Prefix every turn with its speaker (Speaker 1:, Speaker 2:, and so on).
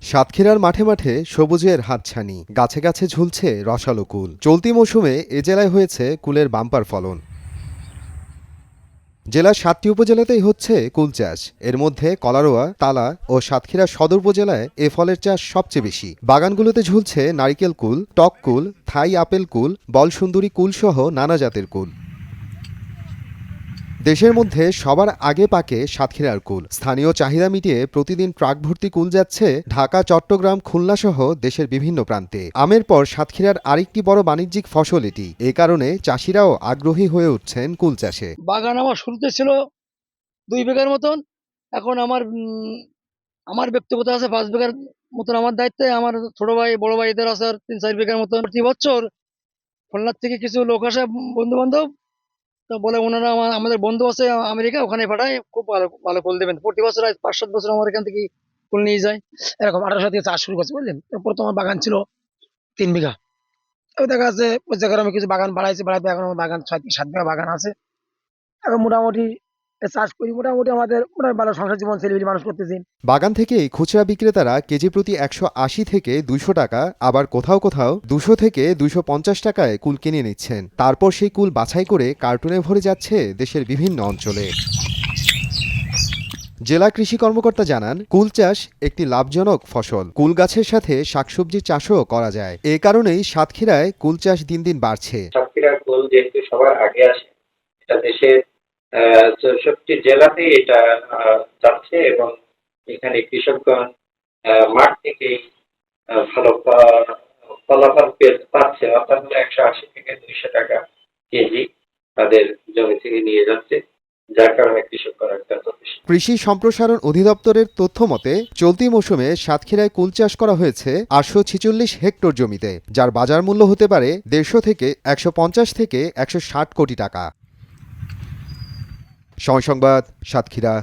Speaker 1: সাতক্ষীরার মাঠে মাঠে সবুজের হাতছানি, গাছে গাছে ঝুলছে রসালো কুল। চলতি মৌসুমে এ জেলায় হয়েছে কুলের বাম্পার ফলন। জেলার ৭টি উপজেলাতেই হচ্ছে কুল চাষ। এর মধ্যে কলারোয়া, তালা ও সাতক্ষীরা সদর উপজেলায় এ ফলের চাষ সবচেয়ে বেশি। বাগানগুলোতে ঝুলছে নারিকেল কুল, টক কুল, থাই আপেল কুল, বলসুন্দরী কুল সহ নানা জাতের কুল। দেশের মধ্যে সবার আগে পাকে সাতক্ষীরার কুল। স্থানীয় চাহিদা মিটিয়ে প্রতিদিন ট্রাক ভর্তি কুল যাচ্ছে ঢাকা, চট্টগ্রাম, খুলনা সহ দেশের বিভিন্ন প্রান্তে। আমের পর সাতক্ষীরার আরেকটি বড় বাণিজ্যিক ফসল এটি। এ কারণে চাষিরাও আগ্রহী হয়ে উঠছেন কুল চাষে।
Speaker 2: বাগান আমার শুরুতে ছিল ২ বিঘার মতন। এখন আমার ব্যক্তিগত আছে ৫ বিঘার মতন আমার দায়িত্বে। আমার ছোট ভাই, বড় ভাই এদের আছে ৩-৪ বিঘার মতন। প্রতি বছর খুলনার থেকে কিছু লোক আসে, বন্ধু-বান্ধব। তো বলে ওনারা আমাদের বন্ধু আছে আমেরিকা, ওখানে পাঠায়, খুব ভালো ভালো ফুল দেবেন। প্রতি বছর ৫-৭ বছর আমার এখান থেকে ফুল নিয়ে যায়। এরকম ১৮০০ থেকে চাষ শুরু করছে, বুঝলেন? এরপর তো আমার বাগান ছিল ৩ বিঘা। ওই দেখা যাচ্ছে ওই জায়গায় আমি কিছু বাগান বাড়াইতে এখন আমার বাগান ৬-৭ বিঘা বাগান আছে। এখন মোটামুটি চাষ করি, মোটামুটি আমাদের মোটামুটি ভালো সংসার জীবন ছেলেপিলে মানুষ করতেছি।
Speaker 1: বাগান থেকেই খুচরা বিক্রেতারা কেজি প্রতি ১৮০ থেকে ২০০ টাকা, আবার কোথাও কোথাও ২০০ থেকে ২৫০ টাকায় কুল কিনে নিচ্ছেন। তারপর সেই কুল বাছাই করে কার্টুনে ভরে যাচ্ছে দেশের বিভিন্ন অঞ্চলে। জেলা কৃষি কর্মকর্তা জানান, কুল চাষ একটি লাভজনক ফসল। কুল গাছের সাথে শাকসবজি চাষও করা যায়। এ কারণেই সাতক্ষীরায় কুল চাষ দিন দিন বাড়ছে।
Speaker 3: সাতক্ষীরার কুল যেহেতু সবার আগে আসে, এটা দেশের ৬৪ জেলাতেই এটা যাচ্ছে এবং এখানে কৃষকগণ মাঠ থেকেই ভালো ফলাফল পাচ্ছে। অর্থাৎ ১৮০ থেকে ২০০ টাকা কেজি তাদের জমি থেকে নিয়ে যাচ্ছে, যার কারণে কৃষকরা অত্যন্ত খুশি।
Speaker 1: কৃষি সম্প্রসারণ অধিদপ্তরের তথ্য মতে চলতি মৌসুমে সাতক্ষীরায় কুল চাষ করা হয়েছে ৮৪৬ হেক্টর জমিতে, যার বাজার মূল্য হতে পারে ১৫০ থেকে ১৫০ থেকে ১৬০ কোটি টাকা। সময় সংবাদ, সাতক্ষীরা।